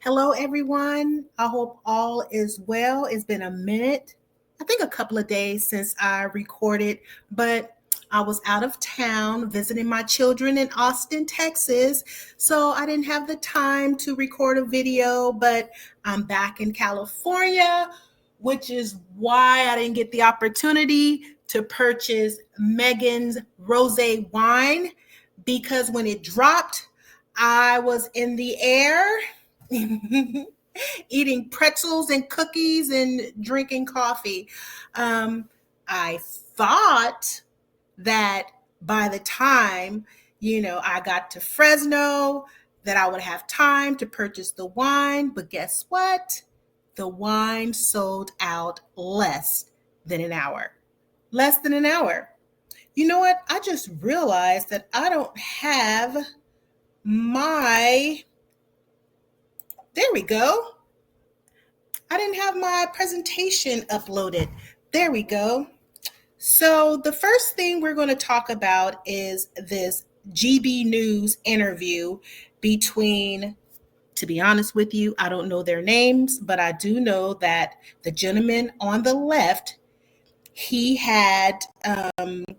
Hello, everyone. I hope all is well. It's been a minute, I think a couple of days since I recorded, but I was out of town visiting my children in Austin, Texas. So I didn't have the time to record a video, but I'm back in California, which is why I didn't get the opportunity to purchase Meghan's Rosé wine because when it dropped, I was in the air eating pretzels and cookies and drinking coffee. I thought that by the time, I got to Fresno, that I would have time to purchase the wine. But guess what? The wine sold out less than an hour. Less than an hour. You know what? I just realized that I don't have my there we go. I didn't have my presentation uploaded. There we go. So the first thing we're going to talk about is this GB News interview between, to be honest with you, I don't know their names, but I do know that the gentleman on the left, he had an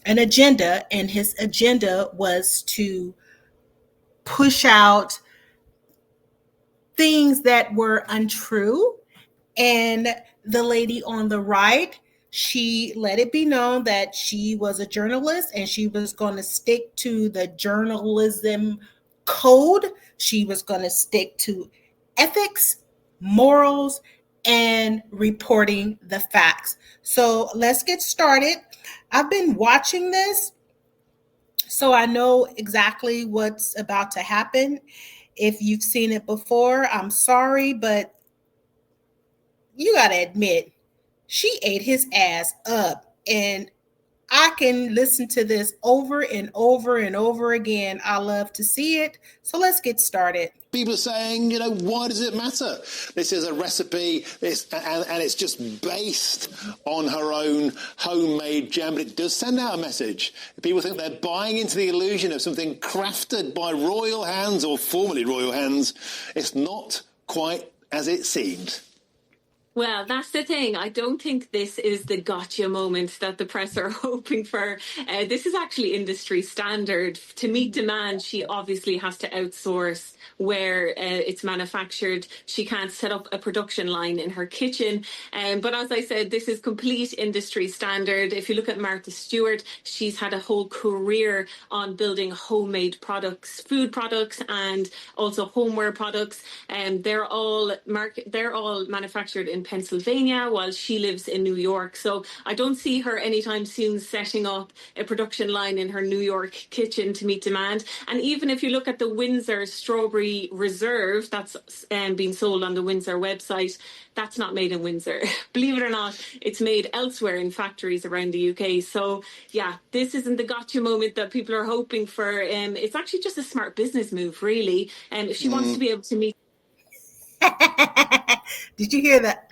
agenda, and his agenda was to push out things that were untrue. And the lady on the right, she let it be known that she was a journalist and she was going to stick to the journalism code. She was going to stick to ethics, morals, and reporting the facts. So let's get started. I've been watching this, so I know exactly what's about to happen. If you've seen it before, I'm sorry, but you got to admit, she ate his ass up. And I can listen to this over and over and over again. I love to see it. So let's get started. People are saying, why does it matter? This is a recipe, and it's just based on her own homemade jam, but it does send out a message. People think they're buying into the illusion of something crafted by royal hands or formerly royal hands. It's not quite as it seemed. Well, that's the thing. I don't think this is the gotcha moment that the press are hoping for. This is actually industry standard. To meet demand, she obviously has to outsource where it's manufactured. She can't set up a production line in her kitchen. But as I said, this is complete industry standard. If you look at Martha Stewart, she's had a whole career on building homemade products, food products, and also homeware products. And they're all manufactured in Pennsylvania while she lives in New York. So I don't see her anytime soon setting up a production line in her New York kitchen to meet demand. And even if you look at the Windsor Strawberry Reserve that's being sold on the Windsor website, that's not made in Windsor. Believe it or not, it's made elsewhere in factories around the UK. So yeah, this isn't the gotcha moment that people are hoping for. It's actually just a smart business move, really. And if she wants to be able to meet Did you hear that?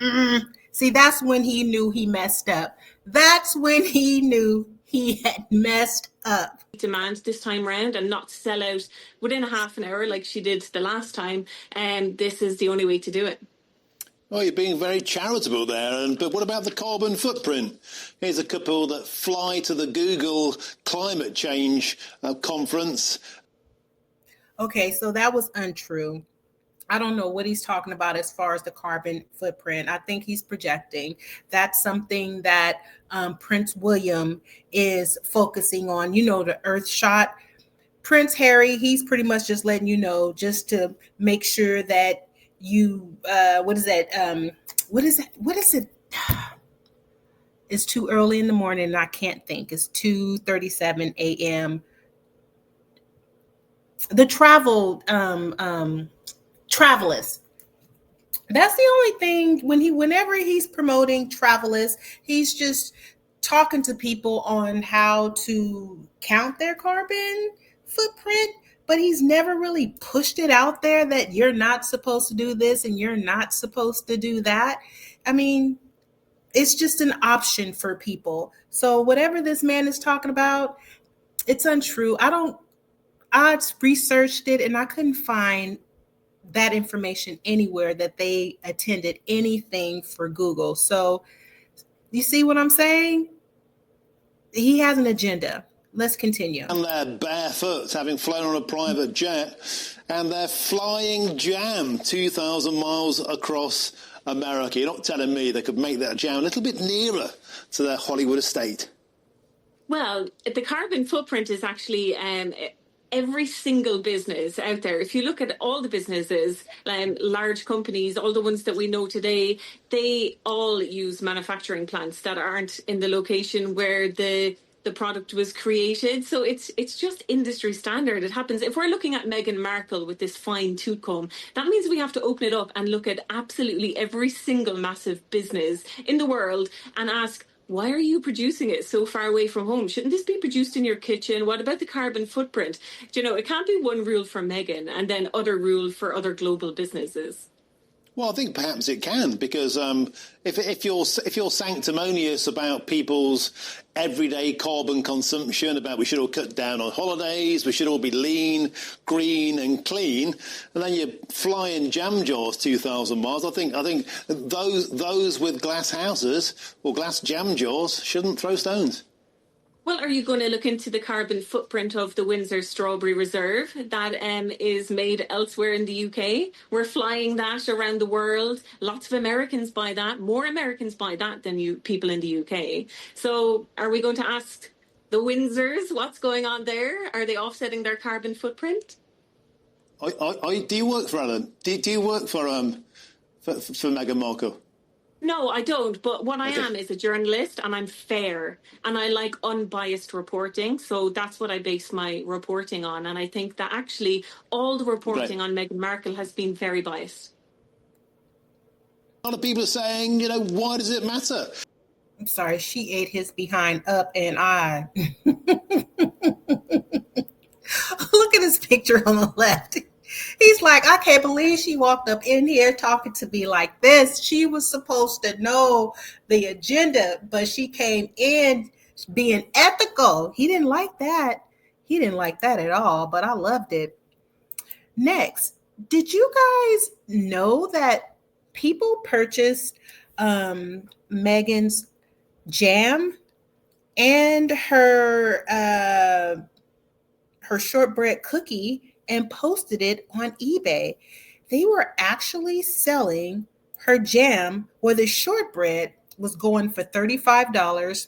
See, that's when he knew he messed up. That's when he knew he had messed up. demand this time round and not sell out within a half an hour like she did the last time. And this is the only way to do it. Well, you're being very charitable there, but what about the carbon footprint? Here's a couple that fly to the Google climate change conference. Okay, so that was untrue. I don't know what he's talking about as far as the carbon footprint. I think he's projecting. That's something that Prince William is focusing on, the Earth shot. Prince Harry, he's pretty much just letting you know, just to make sure that you, what is that? What is it? It's too early in the morning and I can't think. It's 2:37 a.m. The Travelers. That's the only thing whenever he's promoting Travelers, he's just talking to people on how to count their carbon footprint, but he's never really pushed it out there that you're not supposed to do this and you're not supposed to do that. I mean, it's just an option for people. So whatever this man is talking about, it's untrue. I researched it and I couldn't find that information anywhere that they attended anything for Google. So you see what I'm saying? He has an agenda. Let's continue. And they're barefoot, having flown on a private jet, and they're flying jam 2,000 miles across America. You're not telling me they could make that jam a little bit nearer to their Hollywood estate? Well, the carbon footprint is actually every single business out there. If you look at all the businesses, large companies, all the ones that we know today, they all use manufacturing plants that aren't in the location where the product was created. So it's just industry standard. It happens. If we're looking at Meghan Markle with this fine tooth comb, that means we have to open it up and look at absolutely every single massive business in the world and ask, why are you producing it so far away from home? Shouldn't this be produced in your kitchen? What about the carbon footprint? Do you know, it can't be one rule for Meghan and then other rule for other global businesses. Well, I think perhaps it can, because if you're sanctimonious about people's everyday carbon consumption, about we should all cut down on holidays, we should all be lean, green, and clean, and then you're flying jam jars 2,000 miles. I think those with glass houses or glass jam jars shouldn't throw stones. Well, are you going to look into the carbon footprint of the Windsor Strawberry Reserve that is made elsewhere in the UK? We're flying that around the world. Lots of Americans buy that. More Americans buy that than people in the UK. So are we going to ask the Windsors what's going on there? Are they offsetting their carbon footprint? Do you work for Alan? Do you work for Meghan Markle? No, I don't. But what I am is a journalist, and I'm fair, and I like unbiased reporting. So that's what I base my reporting on. And I think that actually all the reporting on Meghan Markle has been very biased. A lot of people are saying, why does it matter? I'm sorry, she ate his behind up, and I. Look at his picture on the left. He's like, I can't believe she walked up in here talking to me like this. She was supposed to know the agenda, but she came in being ethical. He didn't like that. He didn't like that at all, but I loved it. Next, did you guys know that people purchased Meghan's jam and her shortbread cookie and posted it on eBay? They were actually selling her jam, where the shortbread was going for $35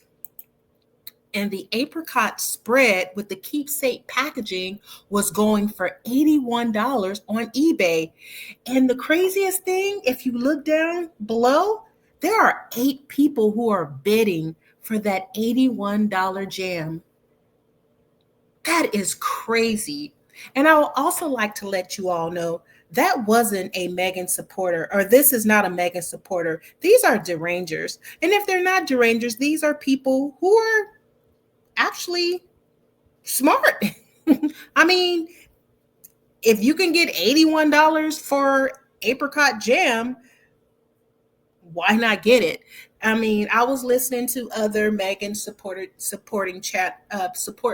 and the apricot spread with the keepsake packaging was going for $81 on eBay. And the craziest thing, if you look down below, there are 8 people who are bidding for that $81 jam. That is crazy. And I would also like to let you all know that wasn't a Meghan supporter, or this is not a Meghan supporter. These are derangers. And if they're not derangers, these are people who are actually smart. I mean, if you can get $81 for apricot jam, why not get it? I mean, I was listening to other Meghan support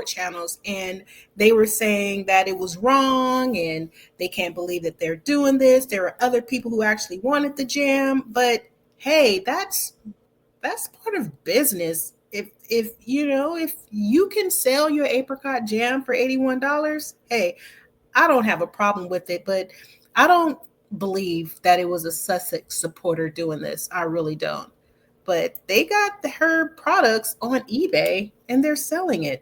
channels, and they were saying that it was wrong and they can't believe that they're doing this. There are other people who actually wanted the jam, but hey, that's part of business. If you can sell your apricot jam for $81, hey, I don't have a problem with it, but I don't believe that it was a Sussex supporter doing this. I really don't. But they got her products on eBay and they're selling it.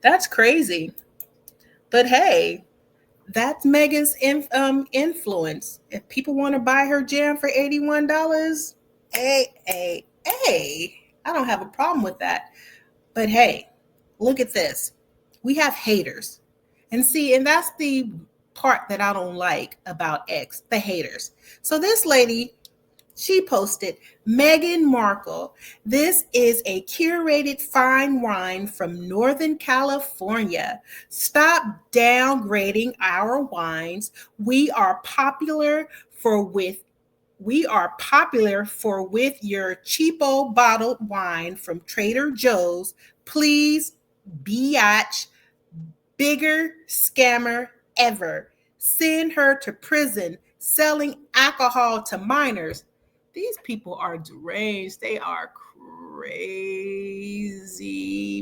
That's crazy. But hey, that's Meghan's influence. If people want to buy her jam for $81, hey, I don't have a problem with that. But hey, look at this. We have haters. And that's the part that I don't like about X, the haters. So this lady, she posted, Meghan Markle, this is a curated fine wine from Northern California. Stop downgrading our wines. We are popular for with your cheapo bottled wine from Trader Joe's. Please, biatch, bigger scammer ever. send her to prison selling alcohol to minors. These people are deranged. They are crazy.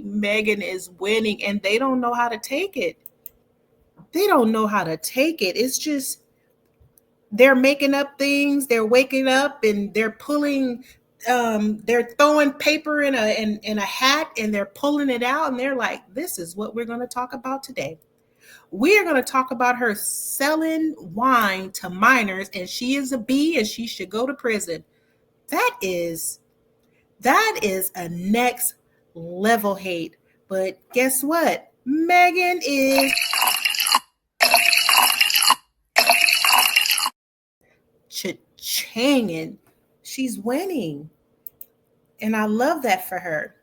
Meghan is winning and they don't know how to take it. They don't know how to take it. It's just they're making up things. They're waking up and they're pulling they're throwing paper in a hat and they're pulling it out and they're like, this is what we're going to talk about today. We are going to talk about her selling wine to minors and she is a bee and she should go to prison. That is a next level hate. But guess what? Meghan is cha-changing. She's winning. And I love that for her.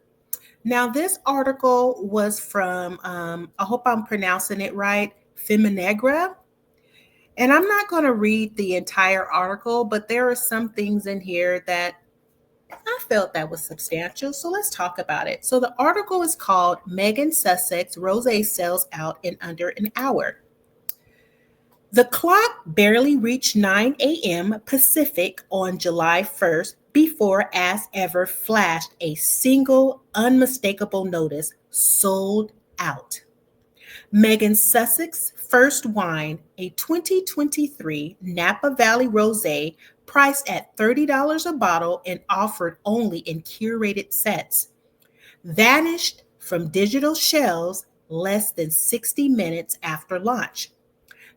Now, this article was from, I hope I'm pronouncing it right, Feminegra. And I'm not going to read the entire article, but there are some things in here that I felt that was substantial. So let's talk about it. So the article is called Meghan's Sussex Rosé Sells Out in Under an Hour. The clock barely reached 9 a.m. Pacific on July 1st before As Ever flashed a single unmistakable notice: sold out. Meghan's Sussex First Wine, a 2023 Napa Valley Rosé priced at $30 a bottle and offered only in curated sets, vanished from digital shelves less than 60 minutes after launch.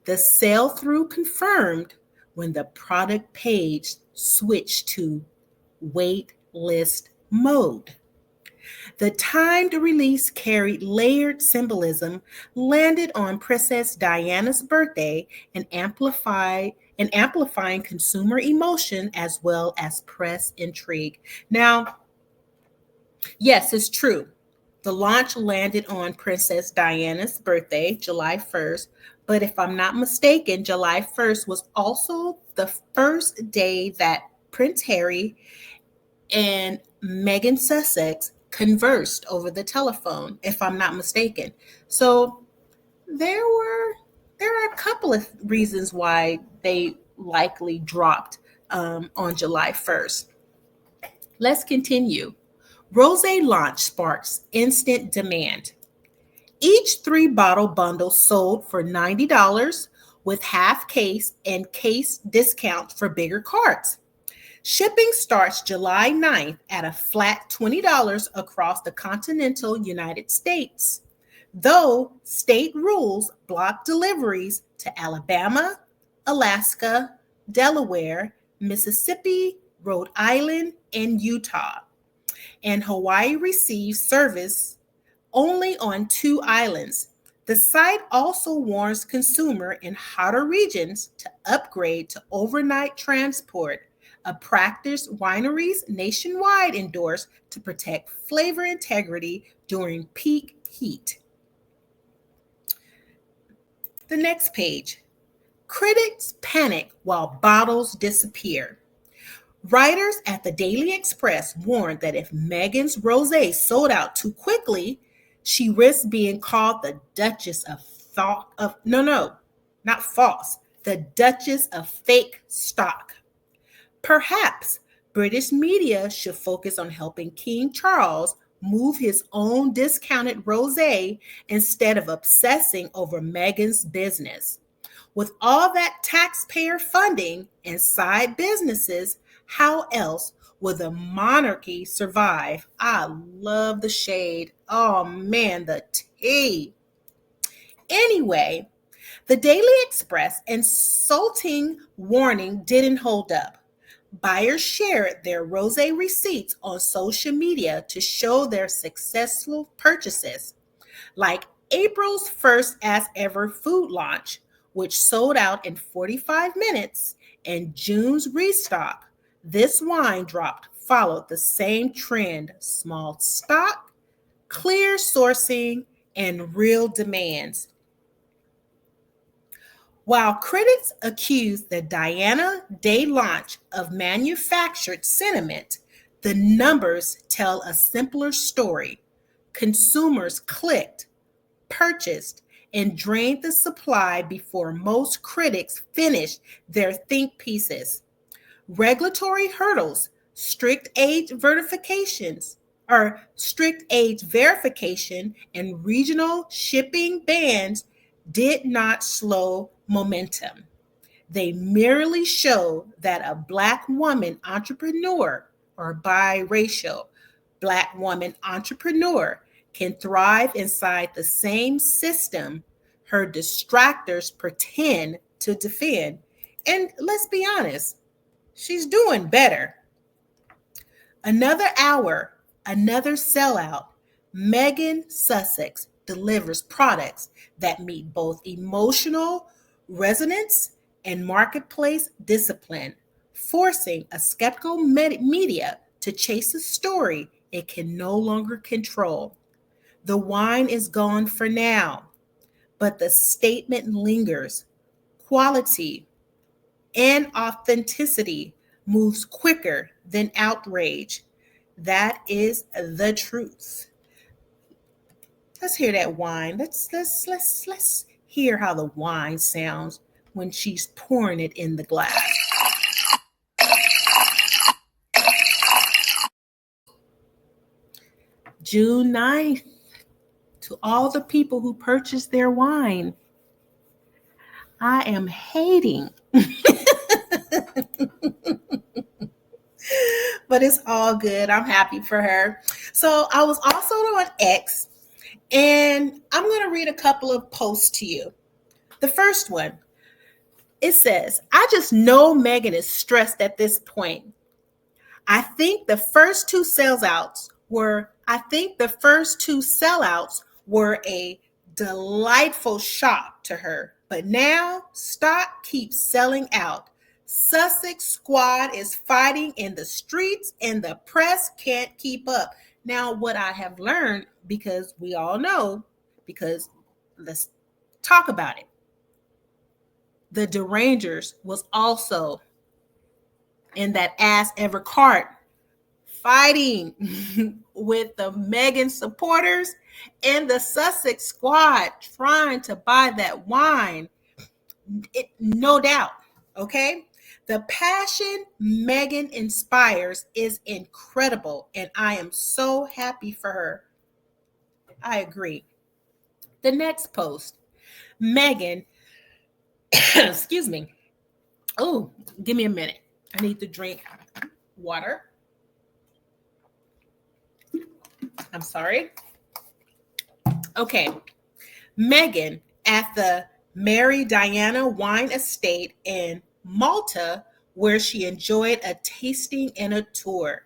The sell-through confirmed when the product page switched to wait list mode. The timed release carried layered symbolism, landed on Princess Diana's birthday, and amplifying consumer emotion as well as press intrigue. Now, yes, it's true. The launch landed on Princess Diana's birthday, July 1st, but if I'm not mistaken, July 1st was also the first day that Prince Harry and Meghan Sussex conversed over the telephone, if I'm not mistaken. So there are a couple of reasons why they likely dropped on July 1st. Let's continue. Rosé launch sparks instant demand. Each 3-bottle bundle sold for $90 with half case and case discount for bigger carts. Shipping starts July 9th at a flat $20 across the continental United States, though state rules block deliveries to Alabama, Alaska, Delaware, Mississippi, Rhode Island, and Utah. And Hawaii receives service only on 2 islands. The site also warns consumers in hotter regions to upgrade to overnight transport, a practice wineries nationwide endorse to protect flavor integrity during peak heat. The next page. Critics panic while bottles disappear. Writers at the Daily Express warned that if Meghan's Rosé sold out too quickly, she risked being called the Duchess of the Duchess of fake stock. Perhaps British media should focus on helping King Charles move his own discounted rosé instead of obsessing over Meghan's business. With all that taxpayer funding and side businesses, how else will the monarchy survive? I love the shade. Oh man, the tea. Anyway, the Daily Express insulting warning didn't hold up. Buyers shared their rosé receipts on social media to show their successful purchases, like April's first As Ever food launch, which sold out in 45 minutes, and June's restock. This wine drop followed the same trend: small stock, clear sourcing, and real demands. While critics accuse the Diana Day launch of manufactured sentiment, the numbers tell a simpler story. Consumers clicked, purchased, and drained the supply before most critics finished their think pieces. Regulatory hurdles, strict age verification, and regional shipping bans did not slow momentum. They merely show that a Black woman entrepreneur or biracial Black woman entrepreneur can thrive inside the same system her distractors pretend to defend. And let's be honest, she's doing better. Another hour, another sellout. Megan Sussex delivers products that meet both emotional resonance and marketplace discipline, forcing a skeptical media to chase a story it can no longer control. The wine is gone for now, but the statement lingers. Quality and authenticity moves quicker than outrage. That is the truth. Let's hear that wine. Let's hear how the wine sounds when she's pouring it in the glass. June 9th, to all the people who purchased their wine, I am hating. But it's all good. I'm happy for her. So I was also on X, and I'm going to read a couple of posts to you. The first one, it says, I just know Meghan is stressed at this point. I think the first two sellouts were a delightful shock to her. But now stock keeps selling out. Sussex squad is fighting in the streets and the press can't keep up. Now, what I have learned, because we all know, because let's talk about it. The Derangers was also in that ass ever cart fighting with the Meghan supporters and the Sussex squad trying to buy that wine. No doubt, okay? The passion Meghan inspires is incredible, and I am so happy for her. I agree. The next post, Meghan, excuse me. Oh, give me a minute. I need to drink water. I'm sorry. Okay. Meghan at the Mary Diana Wine Estate in Malta, where she enjoyed a tasting and a tour.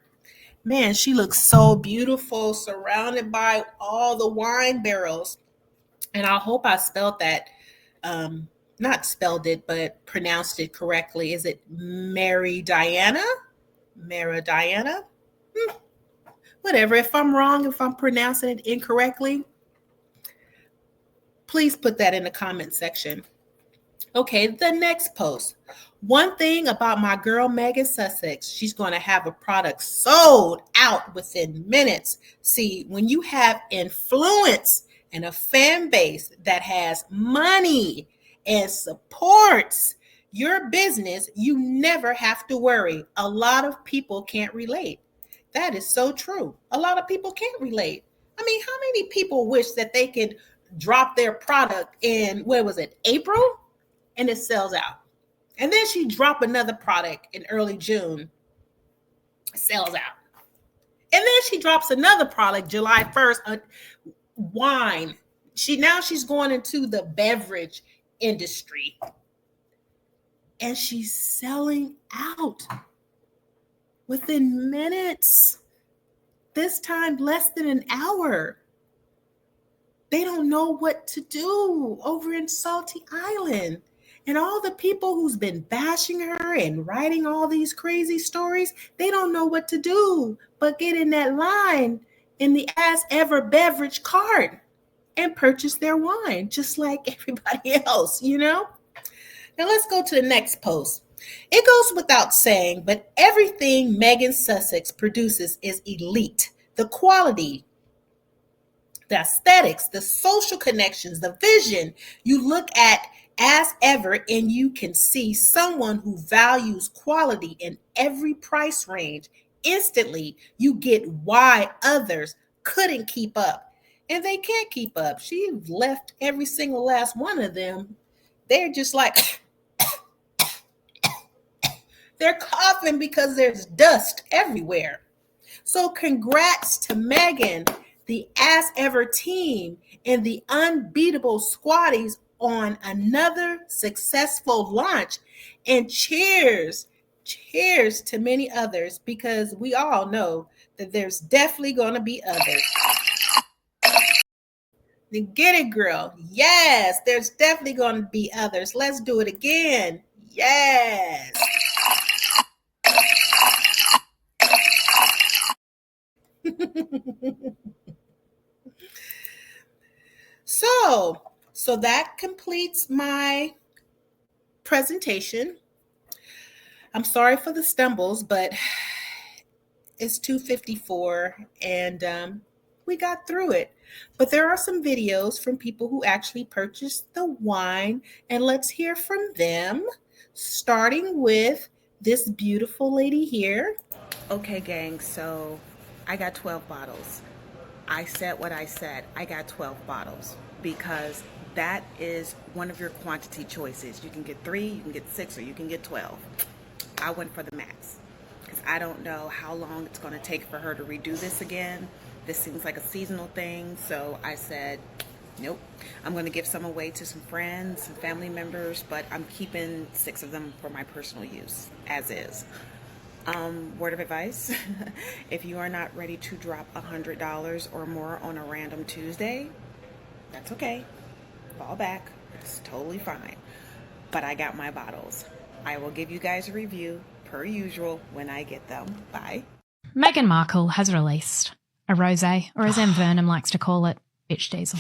Man, she looks so beautiful, surrounded by all the wine barrels. And I hope I spelled that, not spelled it, but pronounced it correctly. Is it Mary Diana? Mary Diana? Whatever. If I'm wrong, if I'm pronouncing it incorrectly, please put that in the comment section. Okay, the next post. One thing about my girl Meghan Sussex, she's going to have a product sold out within minutes. See, when you have influence and a fan base that has money and supports your business, you never have to worry. A lot of people can't relate. That is so true. A lot of people can't relate. I mean, how many people wish that they could drop their product in, April? And it sells out. And then she dropped another product in early June. It sells out. And then she drops another product July 1st, a wine. She's going into the beverage industry. And she's selling out within minutes. This time, less than an hour. They don't know what to do over in Salty Island. And all the people who's been bashing her and writing all these crazy stories, they don't know what to do but get in that line in the As Ever beverage cart and purchase their wine, just like everybody else, you know? Now let's go to the next post. It goes without saying, but everything Meghan Sussex produces is elite. The quality the aesthetics, the social connections, the vision. You look at As Ever and you can see someone who values quality in every price range. Instantly, you get why others couldn't keep up. And they can't keep up. She left every single last one of them. They're just like, they're coughing because there's dust everywhere. So congrats to Meghan, the As Ever team, and the unbeatable squatties on another successful launch. And cheers to many others, because we all know that there's definitely going to be others. Then get it, girl. Yes, there's definitely going to be others. Let's do it again. Yes. So that completes my presentation. I'm sorry for the stumbles, but it's 2:54 and we got through it. But there are some videos from people who actually purchased the wine, and let's hear from them, starting with this beautiful lady here. Okay, gang, so I got 12 bottles. I said what I said. I got 12 bottles because that is one of your quantity choices. You can get 3, you can get 6, or you can get 12. I went for the max because I don't know how long it's going to take for her to redo this again. This seems like a seasonal thing, so I said, nope. I'm going to give some away to some friends, some family members, but I'm keeping 6 of them for my personal use, as is. Word of advice, if you are not ready to drop $100 or more on a random Tuesday, that's okay. Fall back. It's totally fine. But I got my bottles. I will give you guys a review, per usual, when I get them. Bye. Meghan Markle has released a rosé, or as M. Vernon likes to call it, bitch diesel.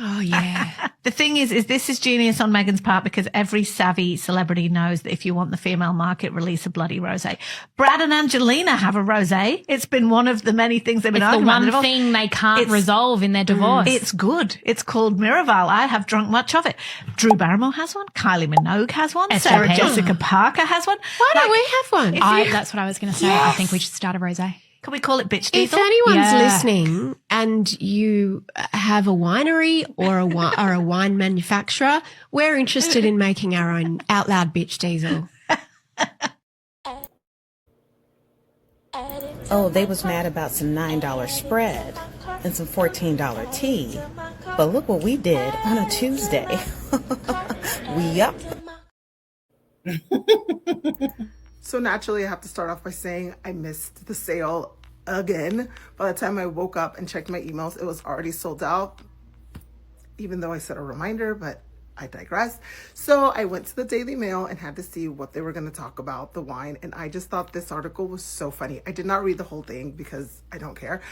Oh, yeah. The thing is this is genius on Meghan's part, because every savvy celebrity knows that if you want the female market, release a bloody rosé. Brad and Angelina have a rosé. It's been one of the many things they've been It's the arguing about. one thing they can't resolve in their divorce. It's good. It's called Miraval. I have drunk much of it. Drew Barrymore has one. Kylie Minogue has one. SJP. Sarah Jessica Parker has one. Why don't we have one? That's what I was going to say. I think we should start a rosé. Can we call it bitch If diesel? anyone's listening and you have a winery or a wine manufacturer, we're interested in making our own Out Loud Bitch Diesel. Oh, they was mad about some $9 spread and some $14 tea. But look what we did on a Tuesday. We up. So naturally, I have to start off by saying I missed the sale again. By the time I woke up and checked my emails, it was already sold out, even though I set a reminder, but I digress. So I went to the Daily Mail and had to see what they were going to talk about, the wine. And I just thought this article was so funny. I did not read the whole thing because I don't care,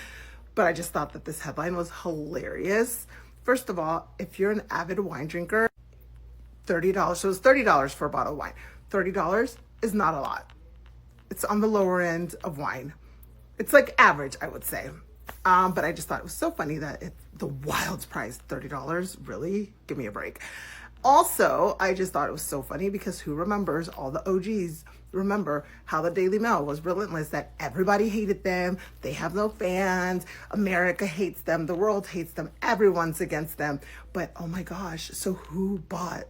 but I just thought that this headline was hilarious. First of all, if you're an avid wine drinker, $30, so it's $30 for a bottle of wine. $30 is not a lot. It's on the lower end of wine. It's like average, I would say. But I just thought it was so funny that the Wild's price, $30, really? Give me a break. Also, I just thought it was so funny because who remembers, all the OGs remember how the Daily Mail was relentless, that everybody hated them. They have no fans. America hates them. The world hates them. Everyone's against them. But oh my gosh, so who bought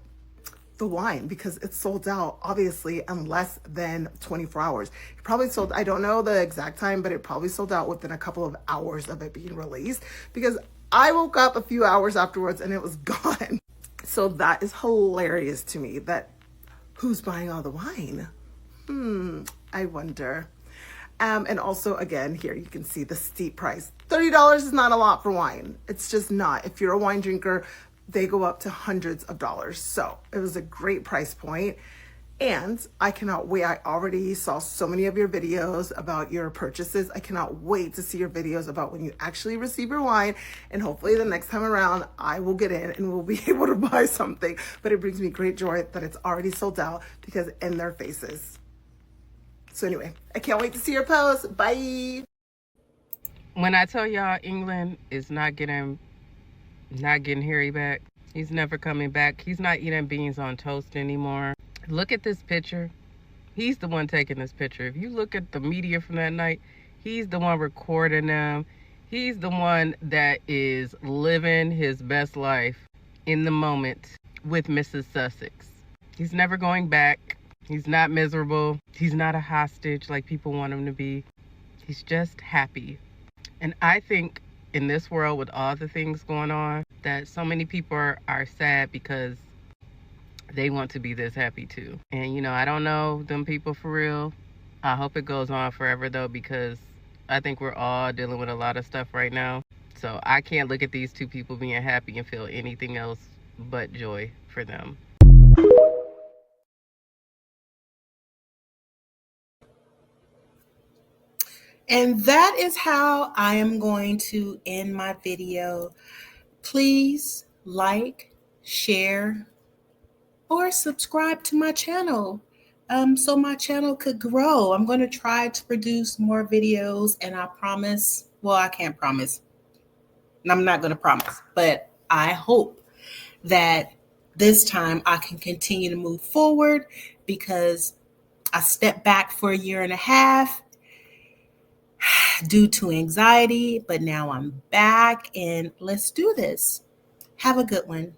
the wine? Because it's sold out obviously in less than 24 hours. It probably sold, I don't know the exact time, but it probably sold out within a couple of hours of it being released, because I woke up a few hours afterwards and it was gone. So that is hilarious to me, that who's buying all the wine? I wonder. And also, again, here you can see the steep price. $30 is not a lot for wine. It's just not. If you're a wine drinker, they go up to hundreds of dollars. So it was a great price point. And I cannot wait. I already saw so many of your videos about your purchases. I cannot wait to see your videos about when you actually receive your wine. And hopefully the next time around, I will get in and we'll be able to buy something. But it brings me great joy that it's already sold out, because in their faces. So anyway, I can't wait to see your post. Bye. When I tell y'all England is not getting not getting Harry back. He's never coming back. He's not eating beans on toast anymore. Look at this picture. He's the one taking this picture. If you look at the media from that night, he's the one recording them. He's the one that is living his best life in the moment with Mrs. Sussex. He's never going back. He's not miserable. He's not a hostage like people want him to be. He's just happy. And I think in this world with all the things going on, that so many people are sad because they want to be this happy too. And you know, I don't know them people for real. I hope it goes on forever though, because I think we're all dealing with a lot of stuff right now. So I can't look at these two people being happy and feel anything else but joy for them. And that is how I am going to end my video. Please like, share, or subscribe to my channel so my channel could grow. I'm going to try to produce more videos, and I promise, well, I can't promise. I'm not going to promise, but I hope that this time I can continue to move forward, because I stepped back for a year and a half due to anxiety, but now I'm back and let's do this. Have a good one.